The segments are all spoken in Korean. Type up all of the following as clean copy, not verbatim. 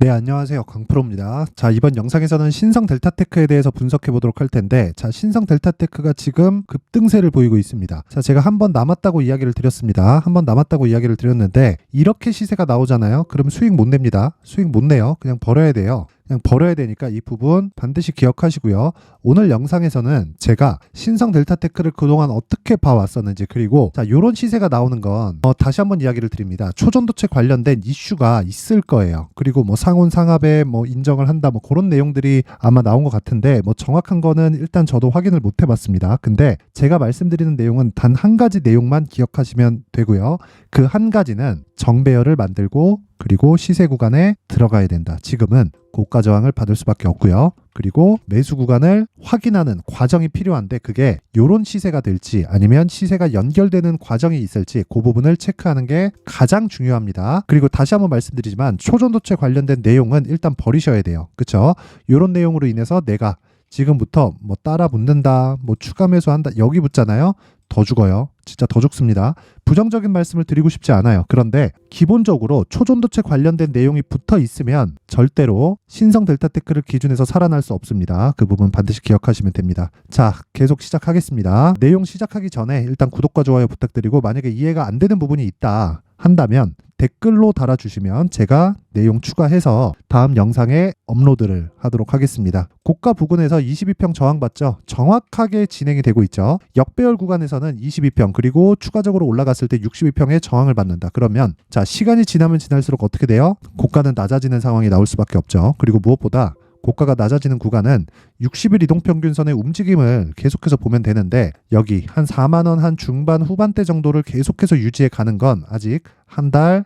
네, 안녕하세요. 강프로입니다. 자, 이번 영상에서는 신성 델타테크에 대해서 분석해 보도록 할 텐데, 자, 신성 델타테크가 지금 급등세를 보이고 있습니다. 자, 제가 한 번 남았다고 이야기를 드렸습니다. 한 번 남았다고 이야기를 드렸는데, 이렇게 시세가 나오잖아요. 그럼 수익 못 냅니다. 수익 못 내요. 그냥 벌어야 돼요. 그냥 벌어야 되니까 이 부분 반드시 기억하시고요. 오늘 영상에서는 제가 신성 델타테크를 그동안 어떻게 봐왔었는지, 그리고 자, 요런 시세가 나오는 건 다시 한번 이야기를 드립니다. 초전도체 관련된 이슈가 있을 거예요. 그리고 뭐 상온상압에 뭐 인정을 한다, 뭐 그런 내용들이 아마 나온 것 같은데, 뭐 정확한 거는 일단 저도 확인을 못 해봤습니다. 근데 제가 말씀드리는 내용은 단 한 가지 내용만 기억하시면 되고요. 그 한 가지는 정배열을 만들고 그리고 시세 구간에 들어가야 된다. 지금은 고가 저항을 받을 수밖에 없고요. 그리고 매수 구간을 확인하는 과정이 필요한데, 그게 요런 시세가 될지 아니면 시세가 연결되는 과정이 있을지 그 부분을 체크하는 게 가장 중요합니다. 그리고 다시 한번 말씀드리지만 초전도체 관련된 내용은 일단 버리셔야 돼요. 그쵸? 요런 내용으로 인해서 내가 지금부터 뭐 따라 붙는다, 뭐 추가 매수한다, 여기 붙잖아요. 더 죽어요. 진짜 더 죽습니다. 부정적인 말씀을 드리고 싶지 않아요. 그런데 기본적으로 초전도체 관련된 내용이 붙어 있으면 절대로 신성 델타테크를 기준해서 살아날 수 없습니다. 그 부분 반드시 기억하시면 됩니다. 자, 계속 시작하겠습니다. 내용 시작하기 전에 일단 구독과 좋아요 부탁드리고, 만약에 이해가 안 되는 부분이 있다 한다면 댓글로 달아주시면 제가 내용 추가해서 다음 영상에 업로드를 하도록 하겠습니다. 고가 부근에서 22평 저항받죠? 정확하게 진행이 되고 있죠. 역배열 구간에서는 22평, 그리고 추가적으로 올라갔을 때 62평의 저항을 받는다. 그러면 자, 시간이 지나면 지날수록 어떻게 돼요? 고가는 낮아지는 상황이 나올 수밖에 없죠. 그리고 무엇보다 고가가 낮아지는 구간은 60일 이동평균선의 움직임을 계속해서 보면 되는데, 여기 한 4만원 한 중반 후반대 정도를 계속해서 유지해 가는 건 아직 한 달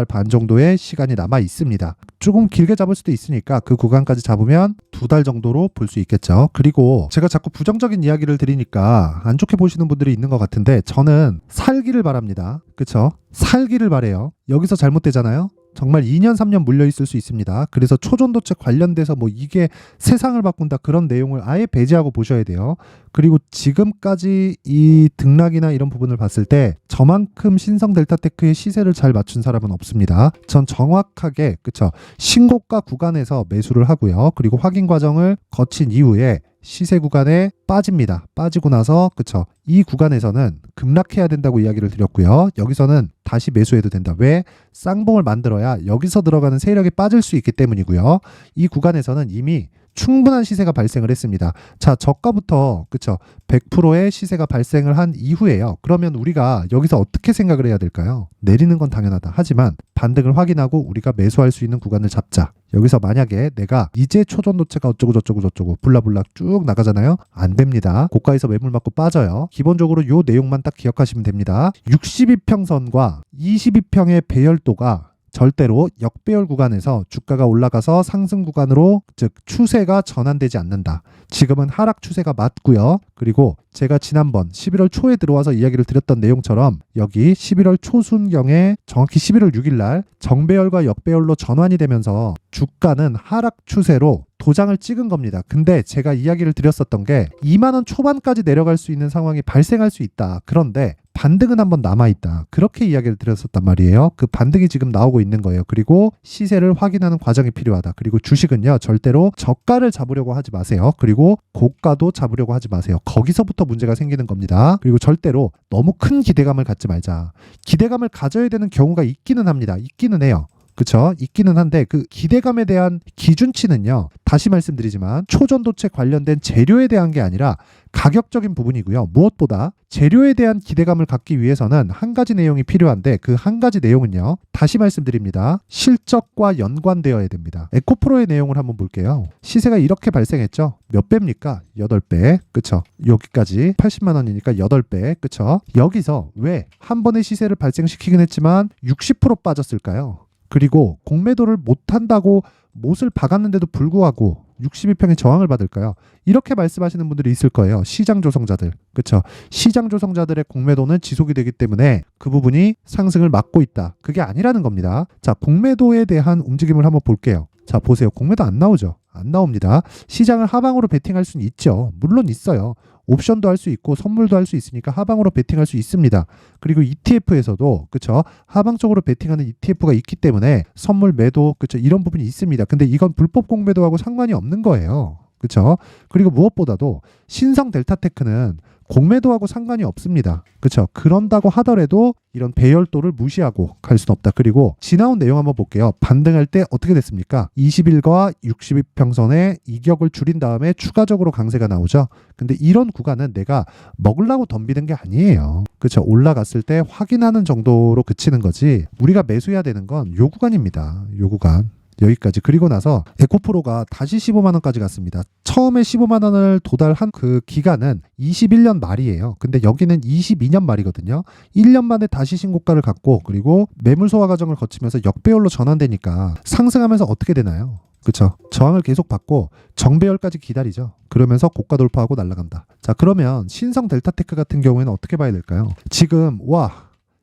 반 정도의 시간이 남아 있습니다. 조금 길게 잡을 수도 있으니까 그 구간까지 잡으면 2달 정도로 볼 수 있겠죠. 그리고 제가 자꾸 부정적인 이야기를 드리니까 안 좋게 보시는 분들이 있는 것 같은데, 저는 살기를 바랍니다. 그쵸? 살기를 바래요. 여기서 잘못되잖아요. 정말 2년 3년 물려 있을 수 있습니다. 그래서 초전도체 관련돼서 뭐 이게 세상을 바꾼다, 그런 내용을 아예 배제하고 보셔야 돼요. 그리고 지금까지 이 등락이나 이런 부분을 봤을 때 저만큼 신성 델타테크의 시세를 잘 맞춘 사람은 없습니다. 전 정확하게, 그쵸, 신고가 구간에서 매수를 하고요. 그리고 확인 과정을 거친 이후에 시세 구간에 빠집니다. 빠지고 나서, 그쵸, 이 구간에서는 급락해야 된다고 이야기를 드렸고요. 여기서는 다시 매수해도 된다. 왜? 쌍봉을 만들어야 여기서 들어가는 세력이 빠질 수 있기 때문이고요. 이 구간에서는 이미 충분한 시세가 발생을 했습니다. 자, 저가부터, 그쵸, 100%의 시세가 발생을 한 이후에요. 그러면 우리가 여기서 어떻게 생각을 해야 될까요? 내리는 건 당연하다. 하지만 반등을 확인하고 우리가 매수할 수 있는 구간을 잡자. 여기서 만약에 내가 이제 초전도체가 어쩌고 저쩌고 블라블라 쭉 나가잖아요. 안 됩니다. 고가에서 매물 맞고 빠져요. 기본적으로 요 내용만 딱 기억하시면 됩니다. 62평선과 22평의 배열도가 절대로 역배열 구간에서 주가가 올라가서 상승 구간으로, 즉 추세가 전환되지 않는다. 지금은 하락 추세가 맞고요. 그리고 제가 지난번 11월 초에 들어와서 이야기를 드렸던 내용처럼 여기 11월 초순경에 정확히 11월 6일 날 정배열과 역배열로 전환이 되면서 주가는 하락 추세로 도장을 찍은 겁니다. 근데 제가 이야기를 드렸었던 게 2만원 초반까지 내려갈 수 있는 상황이 발생할 수 있다. 그런데 반등은 한번 남아있다. 그렇게 이야기를 드렸었단 말이에요. 그 반등이 지금 나오고 있는 거예요. 그리고 시세를 확인하는 과정이 필요하다. 그리고 주식은요, 절대로 저가를 잡으려고 하지 마세요. 그리고 고가도 잡으려고 하지 마세요. 거기서부터 문제가 생기는 겁니다. 그리고 절대로 너무 큰 기대감을 갖지 말자. 기대감을 가져야 되는 경우가 있기는 합니다. 있기는 해요. 그쵸? 있기는 한데 그 기대감에 대한 기준치는요, 다시 말씀드리지만 초전도체 관련된 재료에 대한 게 아니라 가격적인 부분이고요. 무엇보다 재료에 대한 기대감을 갖기 위해서는 한 가지 내용이 필요한데, 그 한 가지 내용은요, 다시 말씀드립니다, 실적과 연관되어야 됩니다. 에코프로의 내용을 한번 볼게요. 시세가 이렇게 발생했죠. 몇 배입니까? 8배. 그쵸? 여기까지 80만 원이니까 8배. 그쵸? 여기서 왜 한 번의 시세를 발생시키긴 했지만 60% 빠졌을까요? 그리고 공매도를 못한다고 못을 박았는데도 불구하고 62평의 저항을 받을까요? 이렇게 말씀하시는 분들이 있을 거예요. 시장 조성자들. 그쵸? 시장 조성자들의 공매도는 지속이 되기 때문에 그 부분이 상승을 막고 있다. 그게 아니라는 겁니다. 자, 공매도에 대한 움직임을 한번 볼게요. 자, 보세요. 공매도 안 나오죠? 안 나옵니다. 시장을 하방으로 베팅할 수는 있죠. 물론 있어요. 옵션도 할 수 있고 선물도 할 수 있으니까 하방으로 베팅할 수 있습니다. 그리고 ETF에서도 그쵸 하방 쪽으로 베팅하는 ETF가 있기 때문에 선물 매도 그쵸 이런 부분이 있습니다. 근데 이건 불법 공매도하고 상관이 없는 거예요. 그쵸? 그리고 무엇보다도 신성 델타테크는 공매도하고 상관이 없습니다. 그렇죠? 그런다고 하더라도 이런 배열도를 무시하고 갈 수는 없다. 그리고 지나온 내용 한번 볼게요. 반등할 때 어떻게 됐습니까? 20일과 60일평선에 이격을 줄인 다음에 추가적으로 강세가 나오죠. 근데 이런 구간은 내가 먹으려고 덤비는 게 아니에요. 그렇죠? 올라갔을 때 확인하는 정도로 그치는 거지 우리가 매수해야 되는 건 요 구간입니다. 요 구간. 여기까지. 그리고 나서 에코프로가 다시 15만 원까지 갔습니다. 처음에 15만 원을 도달한 그 기간은 21년 말이에요. 근데 여기는 22년 말이거든요. 1년 만에 다시 신고가를 갖고 그리고 매물 소화 과정을 거치면서 역배열로 전환되니까 상승하면서 어떻게 되나요? 그쵸? 저항을 계속 받고 정배열까지 기다리죠. 그러면서 고가 돌파하고 날아간다. 자, 그러면 신성 델타테크 같은 경우에는 어떻게 봐야 될까요? 지금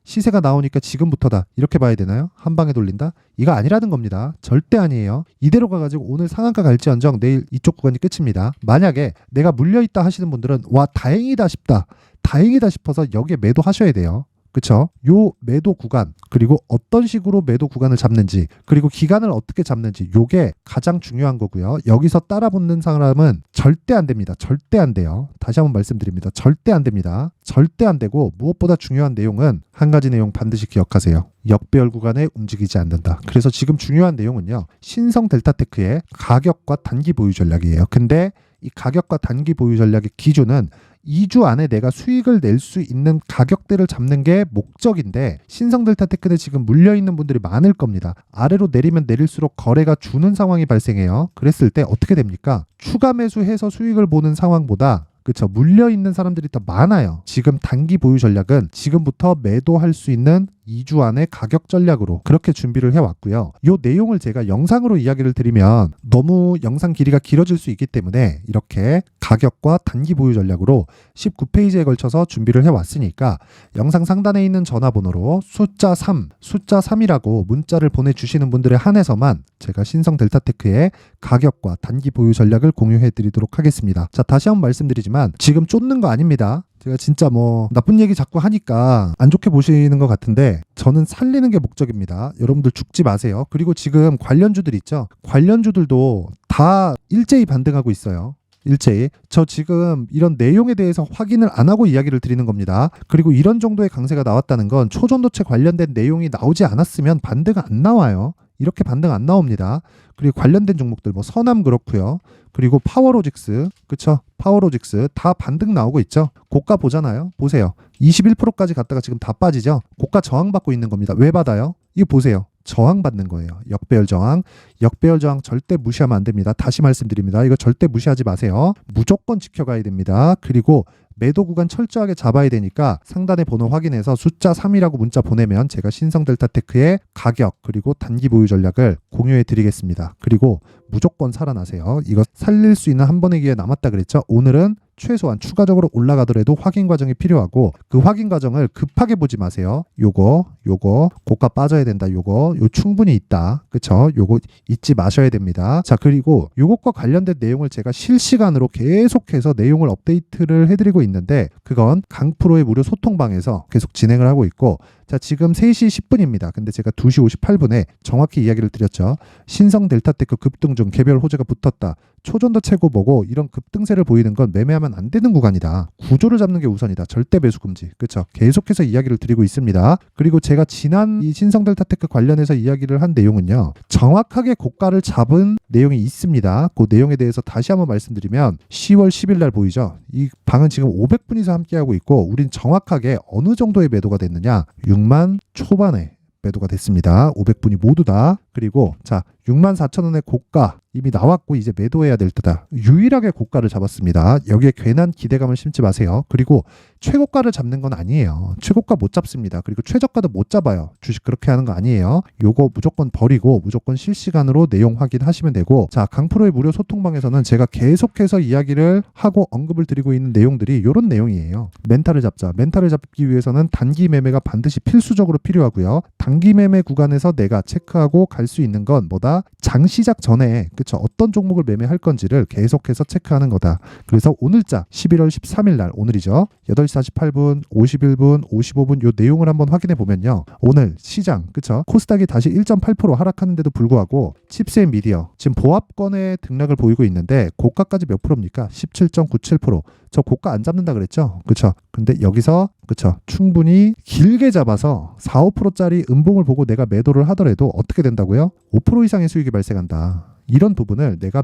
시세가 나오니까 지금부터다 이렇게 봐야 되나요? 한 방에 돌린다? 이거 아니라는 겁니다. 절대 아니에요. 이대로 가가지고 오늘 상한가 갈지언정 내일 이쪽 구간이 끝입니다. 만약에 내가 물려있다 하시는 분들은 다행이다 싶다. 다행이다 싶어서 여기에 매도하셔야 돼요. 그쵸? 요 매도 구간 그리고 어떤 식으로 매도 구간을 잡는지 그리고 기간을 어떻게 잡는지 요게 가장 중요한 거고요. 여기서 따라붙는 사람은 절대 안 됩니다. 절대 안 돼요. 다시 한번 말씀드립니다. 절대 안 됩니다. 절대 안 되고 무엇보다 중요한 내용은 한 가지 내용 반드시 기억하세요. 역배열 구간에 움직이지 않는다. 그래서 지금 중요한 내용은요. 신성 델타테크의 가격과 단기 보유 전략이에요. 근데 이 가격과 단기 보유 전략의 기준은 2주 안에 내가 수익을 낼 수 있는 가격대를 잡는 게 목적인데 신성 델타테크는 지금 물려있는 분들이 많을 겁니다. 아래로 내리면 내릴수록 거래가 주는 상황이 발생해요. 그랬을 때 어떻게 됩니까? 추가 매수해서 수익을 보는 상황보다 그쵸 물려있는 사람들이 더 많아요. 지금 단기 보유 전략은 지금부터 매도할 수 있는 2주 안에 가격 전략으로 그렇게 준비를 해왔고요. 이 내용을 제가 영상으로 이야기를 드리면 너무 영상 길이가 길어질 수 있기 때문에 이렇게 가격과 단기 보유 전략으로 19페이지에 걸쳐서 준비를 해왔으니까 영상 상단에 있는 전화번호로 숫자 3이라고 문자를 보내주시는 분들에 한해서만 제가 신성 델타테크의 가격과 단기 보유 전략을 공유해 드리도록 하겠습니다. 자, 다시 한번 말씀드리지만 지금 쫓는 거 아닙니다. 제가 진짜 나쁜 얘기 자꾸 하니까 안 좋게 보시는 것 같은데 저는 살리는 게 목적입니다. 여러분들 죽지 마세요. 그리고 지금 관련주들 있죠. 관련주들도 다 일제히 반등하고 있어요. 일제히. 저 지금 이런 내용에 대해서 확인을 안 하고 이야기를 드리는 겁니다. 그리고 이런 정도의 강세가 나왔다는 건 초전도체 관련된 내용이 나오지 않았으면 반등 안 나와요. 이렇게 반등 안 나옵니다. 그리고 관련된 종목들 서남 그렇고요. 그리고 파워로직스 그쵸? 파워로직스 다 반등 나오고 있죠. 고가 보잖아요. 보세요. 21%까지 갔다가 지금 다 빠지죠. 고가 저항받고 있는 겁니다. 왜 받아요? 이거 보세요. 저항받는 거예요. 역배열 저항. 역배열 저항 절대 무시하면 안 됩니다. 다시 말씀드립니다. 이거 절대 무시하지 마세요. 무조건 지켜가야 됩니다. 그리고 매도 구간 철저하게 잡아야 되니까 상단의 번호 확인해서 숫자 3이라고 문자 보내면 제가 신성 델타테크의 가격 그리고 단기 보유 전략을 공유해 드리겠습니다. 그리고 무조건 살아나세요. 이거 살릴 수 있는 한 번의 기회 남았다 그랬죠. 오늘은 최소한 추가적으로 올라가더라도 확인 과정이 필요하고 그 확인 과정을 급하게 보지 마세요. 요거 고가 빠져야 된다. 요거 충분히 있다. 그쵸? 요거 잊지 마셔야 됩니다. 자, 그리고 요것과 관련된 내용을 제가 실시간으로 계속해서 내용을 업데이트를 해드리고 있는데 그건 강프로의 무료 소통방에서 계속 진행을 하고 있고 자, 지금 3시 10분입니다. 근데 제가 2시 58분에 정확히 이야기를 드렸죠. 신성 델타테크 급등 중 개별 호재가 붙었다. 초전도 최고 보고 이런 급등세를 보이는 건 매매하면 안 되는 구간이다. 구조를 잡는 게 우선이다. 절대 매수 금지. 그렇죠? 계속해서 이야기를 드리고 있습니다. 그리고 제가 지난 이 신성 델타테크 관련해서 이야기를 한 내용은요. 정확하게 고가를 잡은 내용이 있습니다. 그 내용에 대해서 다시 한번 말씀드리면 10월 10일 날 보이죠? 이 방은 지금 500분이서 함께하고 있고 우린 정확하게 어느 정도의 매도가 됐느냐? 6만 초반에 매도가 됐습니다. 500분이 모두 다. 그리고 자 64,000원의 고가 이미 나왔고 이제 매도해야 될 때다. 유일하게 고가를 잡았습니다. 여기에 괜한 기대감을 심지 마세요. 그리고 최고가를 잡는 건 아니에요. 최고가 못 잡습니다. 그리고 최저가도 못 잡아요. 주식 그렇게 하는 거 아니에요. 요거 무조건 버리고 무조건 실시간으로 내용 확인하시면 되고 자 강프로의 무료 소통방에서는 제가 계속해서 이야기를 하고 언급을 드리고 있는 내용들이 이런 내용이에요. 멘탈을 잡자. 멘탈을 잡기 위해서는 단기 매매가 반드시 필수적으로 필요하고요. 단기 매매 구간에서 내가 체크하고 갈 갈 수 있는 건 뭐다? 장 시작 전에 그쵸? 어떤 종목을 매매할 건지를 계속해서 체크하는 거다. 그래서 오늘자 11월 13일 날 오늘이죠. 8시 48분, 51분, 55분 요 내용을 한번 확인해 보면요. 오늘 시장 그쵸? 코스닥이 다시 1.8% 하락하는데도 불구하고 칩스앤미디어 지금 보합권의 등락을 보이고 있는데 고가까지 몇 프로입니까? 17.97%. 저 고가 안 잡는다 그랬죠? 그쵸? 근데 여기서 그쵸? 충분히 길게 잡아서 4, 5%짜리 음봉을 보고 내가 매도를 하더라도 어떻게 된다고요? 5% 이상의 수익이 발생한다. 이런 부분을 내가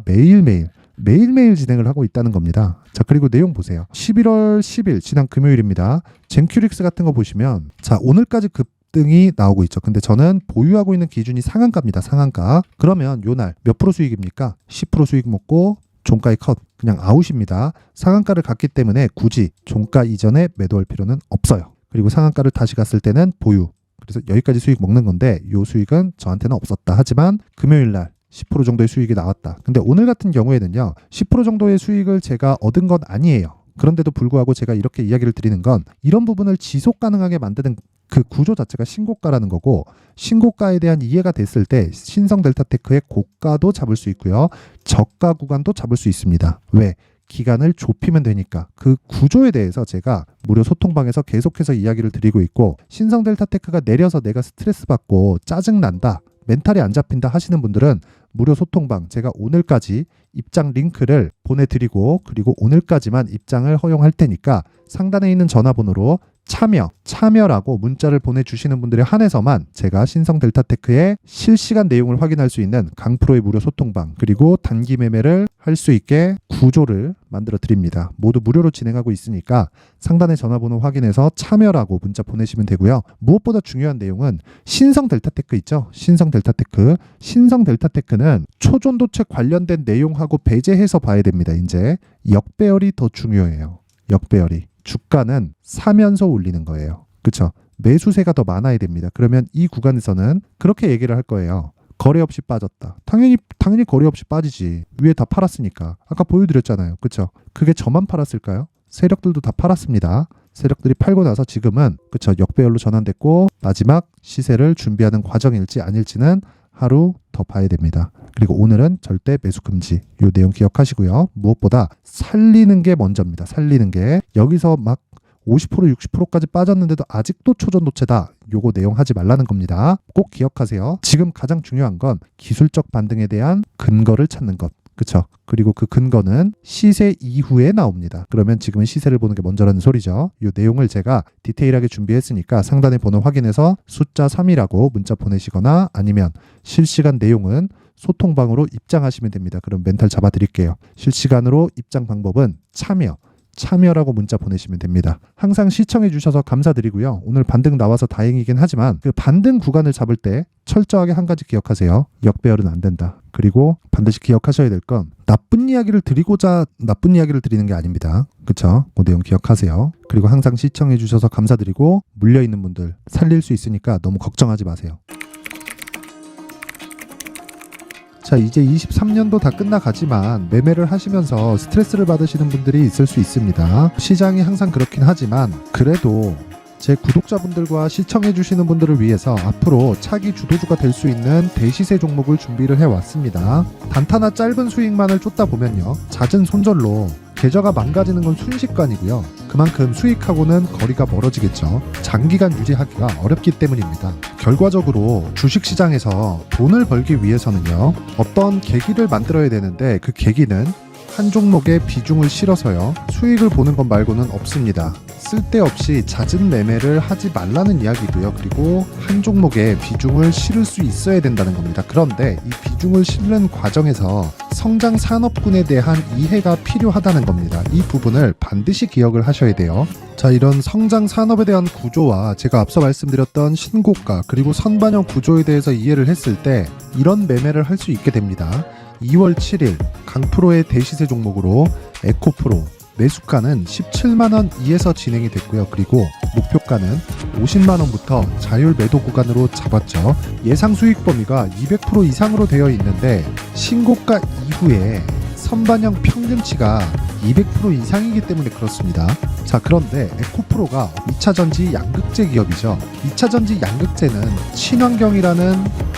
매일매일 진행을 하고 있다는 겁니다. 자, 그리고 내용 보세요. 11월 10일 지난 금요일입니다. 젠큐릭스 같은 거 보시면 자, 오늘까지 급등이 나오고 있죠. 근데 저는 보유하고 있는 기준이 상한가입니다. 상한가. 그러면 요 날 몇 프로 수익입니까? 10% 수익 먹고 종가의 컷 그냥 아웃입니다. 상한가를 갔기 때문에 굳이 종가 이전에 매도할 필요는 없어요. 그리고 상한가를 다시 갔을 때는 보유. 그래서 여기까지 수익 먹는 건데 요 수익은 저한테는 없었다. 하지만 금요일 날 10% 정도의 수익이 나왔다. 근데 오늘 같은 경우에는요. 10% 정도의 수익을 제가 얻은 건 아니에요. 그런데도 불구하고 제가 이렇게 이야기를 드리는 건 이런 부분을 지속 가능하게 만드는 그 구조 자체가 신고가라는 거고 신고가에 대한 이해가 됐을 때 신성 델타테크의 고가도 잡을 수 있고요. 저가 구간도 잡을 수 있습니다. 왜? 기간을 좁히면 되니까. 그 구조에 대해서 제가 무료 소통방에서 계속해서 이야기를 드리고 있고 신성 델타테크가 내려서 내가 스트레스 받고 짜증난다. 멘탈이 안 잡힌다 하시는 분들은 무료 소통방 제가 오늘까지 입장 링크를 보내드리고 그리고 오늘까지만 입장을 허용할 테니까 상단에 있는 전화번호로 참여라고 문자를 보내주시는 분들에 한해서만 제가 신성 델타테크의 실시간 내용을 확인할 수 있는 강프로의 무료 소통방 그리고 단기 매매를 할 수 있게 구조를 만들어 드립니다. 모두 무료로 진행하고 있으니까 상단의 전화번호 확인해서 참여라고 문자 보내시면 되고요. 무엇보다 중요한 내용은 신성 델타테크 있죠? 신성 델타테크는 초전도체 관련된 내용하고 배제해서 봐야 됩니다. 이제 역배열이 더 중요해요. 역배열이. 주가는 사면서 올리는 거예요. 그쵸? 매수세가 더 많아야 됩니다. 그러면 이 구간에서는 그렇게 얘기를 할 거예요. 거래 없이 빠졌다. 당연히 거래 없이 빠지지. 위에 다 팔았으니까. 아까 보여드렸잖아요. 그쵸? 그게 저만 팔았을까요? 세력들도 다 팔았습니다. 세력들이 팔고 나서 지금은 그쵸? 역배열로 전환됐고 마지막 시세를 준비하는 과정일지 아닐지는 하루 더 봐야 됩니다. 그리고 오늘은 절대 매수 금지. 이 내용 기억하시고요. 무엇보다 살리는 게 먼저입니다. 살리는 게. 여기서 막 50% 60%까지 빠졌는데도 아직도 초전도체다. 요거 내용 하지 말라는 겁니다. 꼭 기억하세요. 지금 가장 중요한 건 기술적 반등에 대한 근거를 찾는 것. 그쵸? 그리고 그 근거는 시세 이후에 나옵니다. 그러면 지금은 시세를 보는 게 먼저라는 소리죠. 이 내용을 제가 디테일하게 준비했으니까 상단의 번호 확인해서 숫자 3이라고 문자 보내시거나 아니면 실시간 내용은 소통방으로 입장하시면 됩니다. 그럼 멘탈 잡아드릴게요. 실시간으로 입장 방법은 참여라고 문자 보내시면 됩니다. 항상 시청해 주셔서 감사드리고요. 오늘 반등 나와서 다행이긴 하지만 그 반등 구간을 잡을 때 철저하게 한 가지 기억하세요. 역배열은 안 된다. 그리고 반드시 기억하셔야 될 건 나쁜 이야기를 드리고자 나쁜 이야기를 드리는 게 아닙니다. 그쵸? 그 내용 기억하세요. 그리고 항상 시청해 주셔서 감사드리고 물려있는 분들 살릴 수 있으니까 너무 걱정하지 마세요. 자, 이제 23년도 다 끝나가지만 매매를 하시면서 스트레스를 받으시는 분들이 있을 수 있습니다. 시장이 항상 그렇긴 하지만 그래도 제 구독자분들과 시청해주시는 분들을 위해서 앞으로 차기 주도주가 될 수 있는 대시세 종목을 준비를 해왔습니다. 단타나 짧은 수익만을 쫓다 보면요. 잦은 손절로 계좌가 망가지는 건 순식간이고요. 그만큼 수익하고는 거리가 멀어지겠죠. 장기간 유지하기가 어렵기 때문입니다. 결과적으로 주식시장에서 돈을 벌기 위해서는요. 어떤 계기를 만들어야 되는데 그 계기는 한 종목에 비중을 실어서요. 수익을 보는 것 말고는 없습니다. 쓸데없이 잦은 매매를 하지 말라는 이야기고요. 그리고 한 종목에 비중을 실을 수 있어야 된다는 겁니다. 그런데 이 비중을 실는 과정에서 성장 산업군에 대한 이해가 필요하다는 겁니다. 이 부분을 반드시 기억을 하셔야 돼요. 자, 이런 성장 산업에 대한 구조와 제가 앞서 말씀드렸던 신고가 그리고 선반영 구조에 대해서 이해를 했을 때 이런 매매를 할 수 있게 됩니다. 2월 7일 강프로의 대시세 종목으로 에코프로 매수가는 17만원 이에서 진행이 됐고요. 그리고 목표가는 50만원부터 자율 매도 구간으로 잡았죠. 예상 수익 범위가 200% 이상으로 되어 있는데 신고가 이후에 선반영 평균치가 200% 이상이기 때문에 그렇습니다. 자, 그런데 에코프로가 2차전지 양극재 기업이죠. 2차전지 양극재는 친환경이라는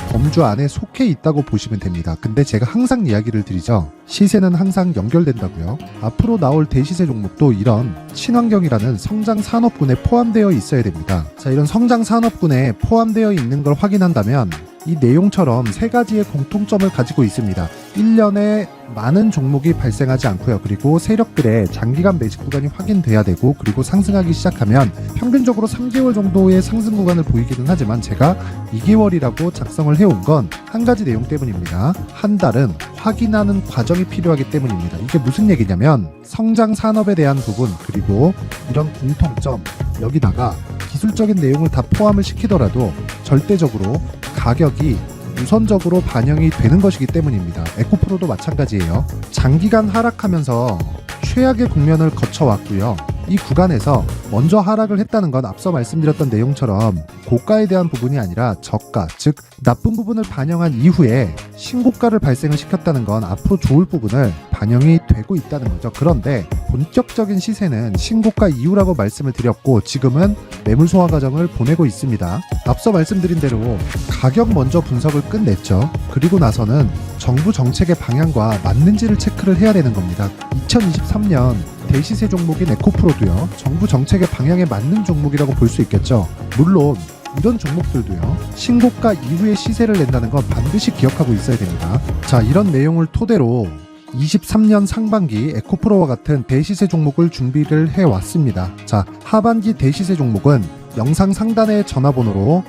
범주 안에 속해 있다고 보시면 됩니다. 근데 제가 항상 이야기를 드리죠. 시세는 항상 연결된다고요. 앞으로 나올 대시세 종목도 이런 친환경이라는 성장 산업군에 포함되어 있어야 됩니다. 자, 이런 성장 산업군에 포함되어 있는 걸 확인한다면 이 내용처럼 세 가지의 공통점을 가지고 있습니다. 1년에 많은 종목이 발생하지 않고요. 그리고 세력들의 장기간 매집 구간이 확인돼야 되고, 그리고 상승하기 시작하면 평균적으로 3개월 정도의 상승 구간을 보이기는 하지만 제가 2개월이라고 작성을 해온 건 한 가지 내용 때문입니다. 한 달은 확인하는 과정이 필요하기 때문입니다. 이게 무슨 얘기냐면 성장 산업에 대한 부분, 그리고 이런 공통점, 여기다가 기술적인 내용을 다 포함을 시키더라도 절대적으로 가격이 우선적으로 반영이 되는 것이기 때문입니다. 에코프로도 마찬가지예요. 장기간 하락하면서 최악의 국면을 거쳐왔고요. 이 구간에서 먼저 하락을 했다는 건 앞서 말씀드렸던 내용처럼 고가에 대한 부분이 아니라 저가, 즉 나쁜 부분을 반영한 이후에 신고가를 발생을 시켰다는 건 앞으로 좋을 부분을 반영이 되고 있다는 거죠. 그런데 본격적인 시세는 신고가 이후라고 말씀을 드렸고, 지금은 매물 소화 과정을 보내고 있습니다. 앞서 말씀드린 대로 가격 먼저 분석을 끝냈죠. 그리고 나서는 정부 정책의 방향과 맞는지를 체크를 해야 되는 겁니다. 2023년 대시세 종목인 에코프로도요, 정부 정책의 방향에 맞는 종목이라고 볼 수 있겠죠. 물론 이런 종목들도요, 신고가 이후에 시세를 낸다는 건 반드시 기억하고 있어야 됩니다. 자, 이런 내용을 토대로 23년 상반기 에코프로와 같은 대시세 종목을 준비를 해왔습니다. 자, 하반기 대시세 종목은 영상 상단의 전화번호로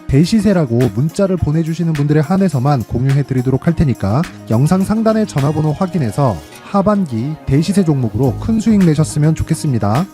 대시세라고 문자를 보내주시는 분들에 한해서만 공유해드리도록 할 테니까 영상 상단의 전화번호 확인해서 하반기 대시세 종목으로 큰 수익 내셨으면 좋겠습니다.